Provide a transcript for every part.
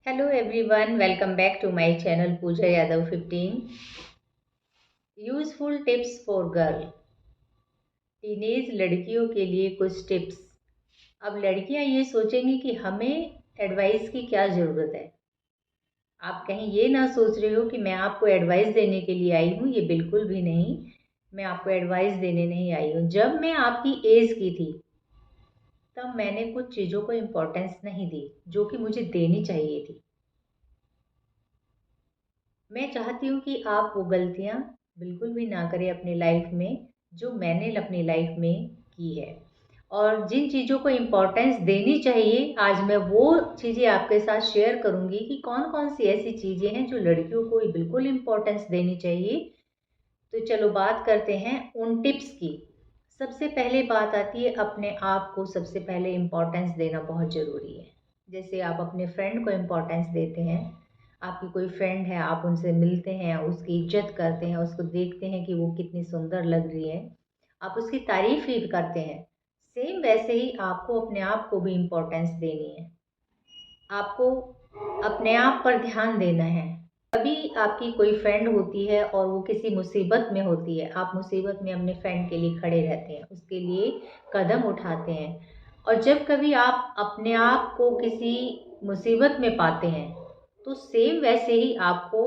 Hello everyone, welcome back to my channel Pooja Yadav 15. Useful tips for girl. Teenage लड़कियों के लिए कुछ tips. अब लड़कियां ये सोचेंगी कि हमें एडवाइस की क्या ज़रूरत है। आप कहीं ये ना सोच रहे हो कि मैं आपको एडवाइस देने के लिए आई हूँ, ये बिल्कुल भी नहीं। मैं आपको एडवाइस देने नहीं आई हूँ। जब मैं आपकी एज की थी तब मैंने कुछ चीज़ों को इम्पोर्टेंस नहीं दी जो कि मुझे देनी चाहिए थी। मैं चाहती हूँ कि आप वो गलतियाँ बिल्कुल भी ना करें अपनी लाइफ में जो मैंने अपनी लाइफ में की है। और जिन चीज़ों को इम्पोर्टेंस देनी चाहिए, आज मैं वो चीज़ें आपके साथ शेयर करूँगी कि कौन कौन सी ऐसी चीज़ें हैं जो लड़कियों को बिल्कुल इम्पोर्टेंस देनी चाहिए। तो चलो बात करते हैं उन टिप्स की। सबसे पहले बात आती है, अपने आप को सबसे पहले इम्पोर्टेंस देना बहुत ज़रूरी है। जैसे आप अपने फ्रेंड को इम्पोर्टेंस देते हैं, आपकी कोई फ्रेंड है, आप उनसे मिलते हैं, उसकी इज्जत करते हैं, उसको देखते हैं कि वो कितनी सुंदर लग रही है, आप उसकी तारीफ ही करते हैं। सेम वैसे ही आपको अपने आप को भी इम्पोर्टेंस देनी है। आपको अपने आप पर ध्यान देना है। कभी आपकी कोई फ्रेंड होती है और वो किसी मुसीबत में होती है, आप मुसीबत में अपने फ्रेंड के लिए खड़े रहते हैं, उसके लिए कदम उठाते हैं। और जब कभी आप अपने आप को किसी मुसीबत में पाते हैं तो सेम वैसे ही आपको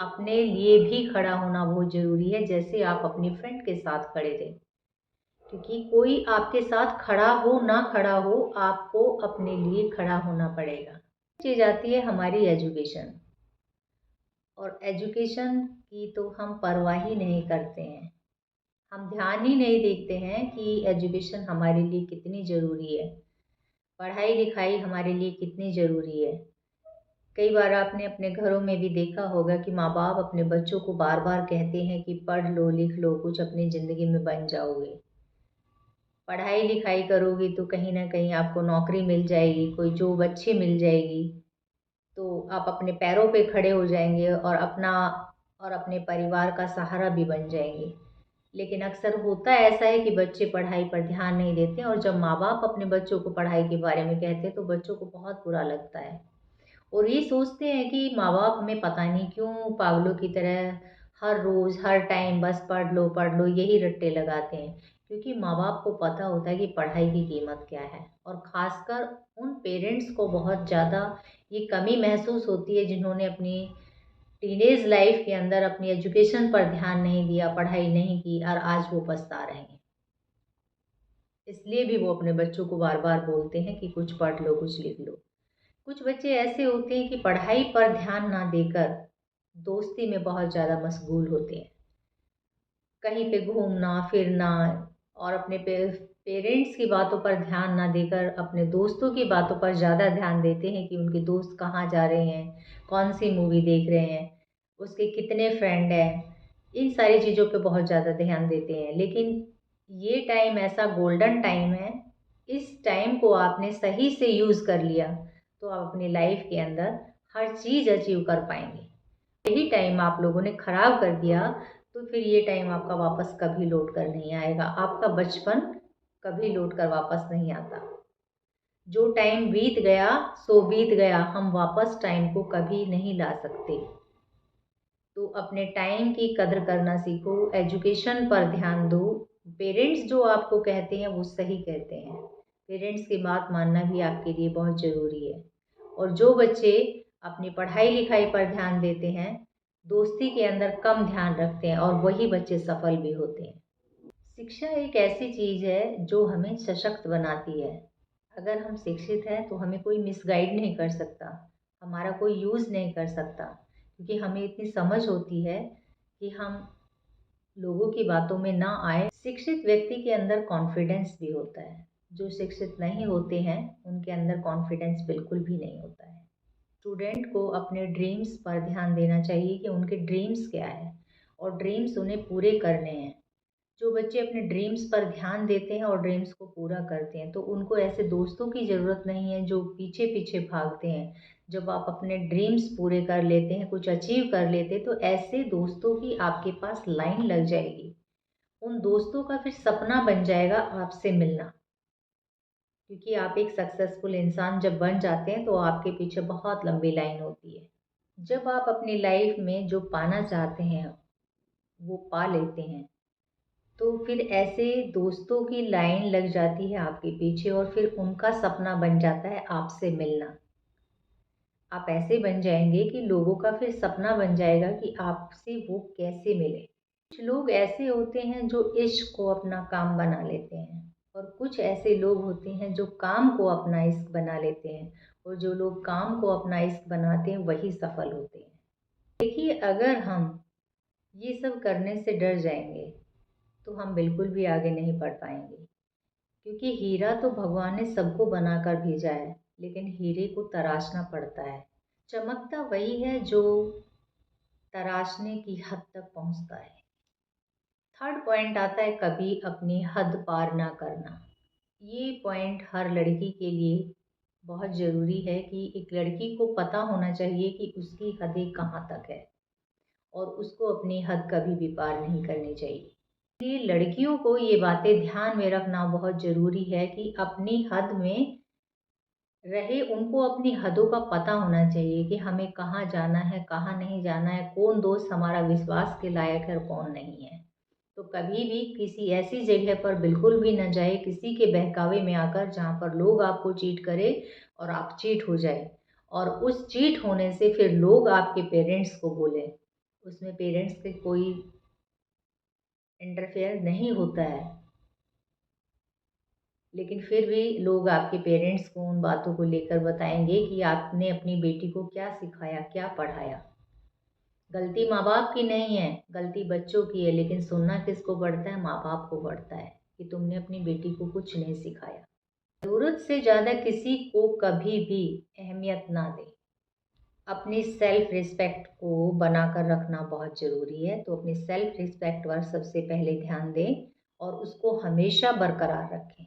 अपने लिए भी खड़ा होना बहुत ज़रूरी है, जैसे आप अपनी फ्रेंड के साथ खड़े थे। क्योंकि कोई आपके साथ खड़ा हो ना खड़ा हो, आपको अपने लिए खड़ा होना पड़ेगा। चीज़ आती है हमारी एजुकेशन। और एजुकेशन की तो हम परवाह ही नहीं करते हैं। हम ध्यान ही नहीं देखते हैं कि एजुकेशन हमारे लिए कितनी ज़रूरी है, पढ़ाई लिखाई हमारे लिए कितनी ज़रूरी है। कई बार आपने अपने घरों में भी देखा होगा कि माँ बाप अपने बच्चों को बार बार कहते हैं कि पढ़ लो, लिख लो, कुछ अपनी ज़िंदगी में बन जाओगे। पढ़ाई लिखाई करोगी तो कहीं ना कहीं आपको नौकरी मिल जाएगी, कोई जॉब अच्छी मिल जाएगी, तो आप अपने पैरों पे खड़े हो जाएंगे और अपने परिवार का सहारा भी बन जाएंगे। लेकिन अक्सर होता ऐसा है कि बच्चे पढ़ाई पर ध्यान नहीं देते, और जब माँ बाप अपने बच्चों को पढ़ाई के बारे में कहते हैं तो बच्चों को बहुत बुरा लगता है। और ये सोचते हैं कि माँ बाप हमें पता नहीं क्यों पागलों की तरह हर रोज़ हर टाइम बस पढ़ लो यही रट्टे लगाते हैं। क्योंकि माँ बाप को पता होता है कि पढ़ाई की कीमत क्या है। और ख़ासकर उन पेरेंट्स को बहुत ज़्यादा ये कमी महसूस होती है जिन्होंने अपनी टीनेज लाइफ के अंदर अपनी एजुकेशन पर ध्यान नहीं दिया, पढ़ाई नहीं की, और आज वो पछता रहे हैं। इसलिए भी वो अपने बच्चों को बार बार बोलते हैं कि कुछ पढ़ लो, कुछ लिख लो। कुछ बच्चे ऐसे होते हैं कि पढ़ाई पर ध्यान ना देकर दोस्ती में बहुत ज़्यादा मशगूल होते हैं। कहीं पे घूमना फिरना, और अपने पेरेंट्स की बातों पर ध्यान ना देकर अपने दोस्तों की बातों पर ज़्यादा ध्यान देते हैं कि उनके दोस्त कहाँ जा रहे हैं, कौन सी मूवी देख रहे हैं, उसके कितने फ्रेंड हैं। इन सारी चीज़ों पे बहुत ज़्यादा ध्यान देते हैं। लेकिन ये टाइम ऐसा गोल्डन टाइम है, इस टाइम को आपने सही से यूज़ कर लिया तो आप अपनी लाइफ के अंदर हर चीज़ अचीव कर पाएंगे। यही टाइम आप लोगों ने ख़राब कर दिया तो फिर ये टाइम आपका वापस कभी लौट कर नहीं आएगा। आपका बचपन कभी लौट कर वापस नहीं आता। जो टाइम बीत गया सो बीत गया, हम वापस टाइम को कभी नहीं ला सकते। तो अपने टाइम की कदर करना सीखो, एजुकेशन पर ध्यान दो। पेरेंट्स जो आपको कहते हैं वो सही कहते हैं, पेरेंट्स की बात मानना भी आपके लिए बहुत ज़रूरी है। और जो बच्चे अपनी पढ़ाई लिखाई पर ध्यान देते हैं, दोस्ती के अंदर कम ध्यान रखते हैं, और वही बच्चे सफल भी होते हैं। शिक्षा एक ऐसी चीज़ है जो हमें सशक्त बनाती है। अगर हम शिक्षित हैं तो हमें कोई मिसगाइड नहीं कर सकता, हमारा कोई यूज़ नहीं कर सकता, क्योंकि हमें इतनी समझ होती है कि हम लोगों की बातों में ना आए। शिक्षित व्यक्ति के अंदर कॉन्फिडेंस भी होता है। जो शिक्षित नहीं होते हैं उनके अंदर कॉन्फिडेंस बिल्कुल भी नहीं होता है। स्टूडेंट को अपने ड्रीम्स पर ध्यान देना चाहिए कि उनके ड्रीम्स क्या है, और ड्रीम्स उन्हें पूरे करने हैं। जो बच्चे अपने ड्रीम्स पर ध्यान देते हैं और ड्रीम्स को पूरा करते हैं तो उनको ऐसे दोस्तों की ज़रूरत नहीं है जो पीछे पीछे भागते हैं। जब आप अपने ड्रीम्स पूरे कर लेते हैं, कुछ अचीव कर लेते हैं, तो ऐसे दोस्तों की आपके पास लाइन लग जाएगी। उन दोस्तों का फिर सपना बन जाएगा आपसे मिलना। क्योंकि आप एक सक्सेसफुल इंसान जब बन जाते हैं तो आपके पीछे बहुत लंबी लाइन होती है। जब आप अपनी लाइफ में जो पाना चाहते हैं वो पा लेते हैं, तो फिर ऐसे दोस्तों की लाइन लग जाती है आपके पीछे और फिर उनका सपना बन जाता है आपसे मिलना। आप ऐसे बन जाएंगे कि लोगों का फिर सपना बन जाएगा कि आपसे वो कैसे मिले। कुछ लोग ऐसे होते हैं जो इश्क को अपना काम बना लेते हैं और कुछ ऐसे लोग होते हैं जो काम को अपना इश्क बना लेते हैं, और जो लोग काम को अपना इश्क बनाते हैं वही सफल होते हैं। देखिए, अगर हम ये सब करने से डर जाएंगे तो हम बिल्कुल भी आगे नहीं बढ़ पाएंगे, क्योंकि हीरा तो भगवान ने सबको बनाकर भेजा है, लेकिन हीरे को तराशना पड़ता है। चमकता वही है जो तराशने की हद तक पहुंचता है। थर्ड पॉइंट आता है कभी अपनी हद पार ना करना। ये पॉइंट हर लड़की के लिए बहुत ज़रूरी है कि एक लड़की को पता होना चाहिए कि उसकी हदें कहाँ तक है और उसको अपनी हद कभी भी पार नहीं करनी चाहिए। इसलिए लड़कियों को ये बातें ध्यान में रखना बहुत ज़रूरी है कि अपनी हद में रहे। उनको अपनी हदों का पता होना चाहिए कि हमें कहाँ जाना है, कहाँ नहीं जाना है, कौन दोस्त हमारा विश्वास के लायक है और कौन नहीं है। तो कभी भी किसी ऐसी जगह पर बिल्कुल भी न जाए किसी के बहकावे में आकर, जहाँ पर लोग आपको चीट करे और आप चीट हो जाए, और उस चीट होने से फिर लोग आपके पेरेंट्स को बोले। उसमें पेरेंट्स के कोई इंटरफेयर नहीं होता है, लेकिन फिर भी लोग आपके पेरेंट्स को उन बातों को लेकर बताएंगे कि आपने अपनी बेटी को क्या सिखाया, क्या पढ़ाया। गलती माँ बाप की नहीं है, गलती बच्चों की है, लेकिन सुनना किसको पड़ता है? माँ बाप को पड़ता है कि तुमने अपनी बेटी को कुछ नहीं सिखाया। ज़रूरत से ज़्यादा किसी को कभी भी अहमियत ना दें। अपनी सेल्फ रिस्पेक्ट को बनाकर रखना बहुत ज़रूरी है, तो अपनी सेल्फ रिस्पेक्ट पर सबसे पहले ध्यान दें और उसको हमेशा बरकरार रखें।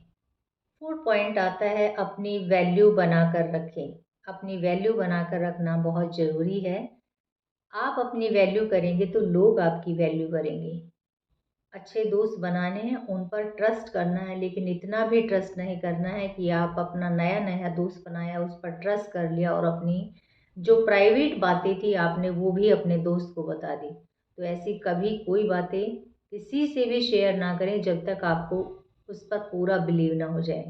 फोर्थ पॉइंट आता है अपनी वैल्यू बनाकर रखें। अपनी वैल्यू बनाकर रखना बहुत ज़रूरी है। आप अपनी वैल्यू करेंगे तो लोग आपकी वैल्यू करेंगे। अच्छे दोस्त बनाने हैं, उन पर ट्रस्ट करना है, लेकिन इतना भी ट्रस्ट नहीं करना है कि आप अपना नया नया दोस्त बनाया, उस पर ट्रस्ट कर लिया और अपनी जो प्राइवेट बातें थी आपने वो भी अपने दोस्त को बता दी। तो ऐसी कभी कोई बातें किसी से भी शेयर ना करें जब तक आपको उस पर पूरा बिलीव ना हो जाए।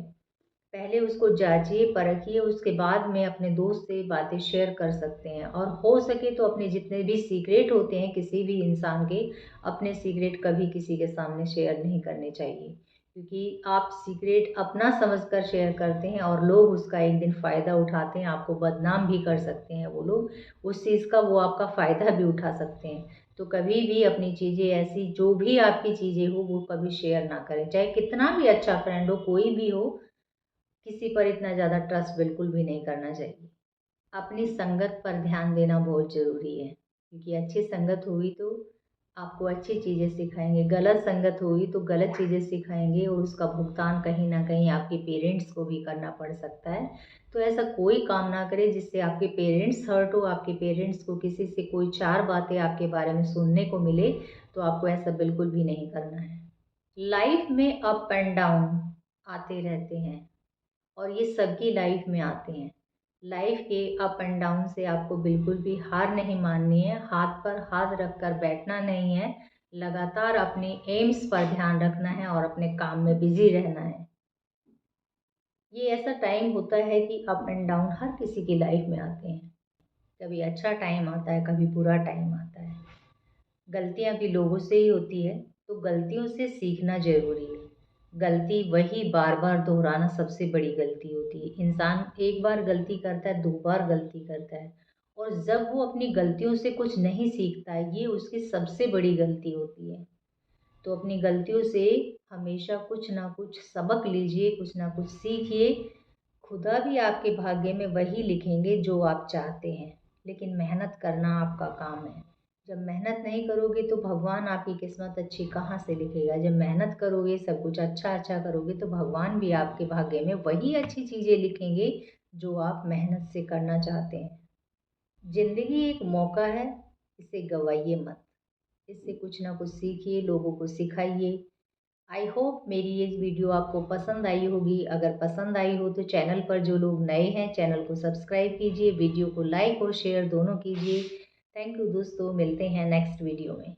पहले उसको जांचिए, परखिए, उसके बाद में अपने दोस्त से बातें शेयर कर सकते हैं। और हो सके तो अपने जितने भी सीक्रेट होते हैं किसी भी इंसान के, अपने सीक्रेट कभी किसी के सामने शेयर नहीं करने चाहिए, क्योंकि आप सीक्रेट अपना समझकर शेयर करते हैं और लोग उसका एक दिन फ़ायदा उठाते हैं, आपको बदनाम भी कर सकते हैं। वो लोग उस चीज़ का वो आपका फ़ायदा भी उठा सकते हैं। तो कभी भी अपनी चीज़ें ऐसी जो भी आपकी चीज़ें हो वो कभी शेयर ना करें, चाहे कितना भी अच्छा फ्रेंड हो, कोई भी हो, किसी पर इतना ज़्यादा ट्रस्ट बिल्कुल भी नहीं करना चाहिए। अपनी संगत पर ध्यान देना बहुत ज़रूरी है, क्योंकि अच्छी संगत होगी तो आपको अच्छी चीज़ें सिखाएंगे, गलत संगत होगी तो गलत चीज़ें सिखाएंगे, और उसका भुगतान कहीं ना कहीं आपके पेरेंट्स को भी करना पड़ सकता है। तो ऐसा कोई काम ना करें जिससे आपके पेरेंट्स हर्ट हो, आपके पेरेंट्स को किसी से कोई चार बातें आपके बारे में सुनने को मिले। तो आपको ऐसा बिल्कुल भी नहीं करना है। लाइफ में अप एंड डाउन आते रहते हैं और ये सबकी लाइफ में आते हैं। लाइफ के अप एंड डाउन से आपको बिल्कुल भी हार नहीं माननी है, हाथ पर हाथ रखकर बैठना नहीं है। लगातार अपने एम्स पर ध्यान रखना है और अपने काम में बिजी रहना है। ये ऐसा टाइम होता है कि अप एंड डाउन हर किसी की लाइफ में आते हैं। कभी अच्छा टाइम आता है, कभी बुरा टाइम आता है। गलतियाँ भी लोगों से ही होती है, तो गलतियों से सीखना ज़रूरी है। गलती वही बार बार दोहराना सबसे बड़ी गलती होती है। इंसान एक बार गलती करता है, दो बार गलती करता है, और जब वो अपनी गलतियों से कुछ नहीं सीखता है, ये उसकी सबसे बड़ी गलती होती है। तो अपनी गलतियों से हमेशा कुछ ना कुछ सबक लीजिए, कुछ ना कुछ सीखिए। खुदा भी आपके भाग्य में वही लिखेंगे जो आप चाहते हैं, लेकिन मेहनत करना आपका काम है। जब मेहनत नहीं करोगे तो भगवान आपकी किस्मत अच्छी कहाँ से लिखेगा? जब मेहनत करोगे, सब कुछ अच्छा अच्छा करोगे, तो भगवान भी आपके भाग्य में वही अच्छी चीज़ें लिखेंगे जो आप मेहनत से करना चाहते हैं। जिंदगी एक मौका है, इसे गवाइए मत। इससे कुछ ना कुछ सीखिए, लोगों को सिखाइए। आई होप मेरी ये वीडियो आपको पसंद आई होगी। अगर पसंद आई हो तो चैनल पर जो लोग नए हैं चैनल को सब्सक्राइब कीजिए, वीडियो को लाइक और शेयर दोनों कीजिए। थैंक यू दोस्तों, मिलते हैं नेक्स्ट वीडियो में।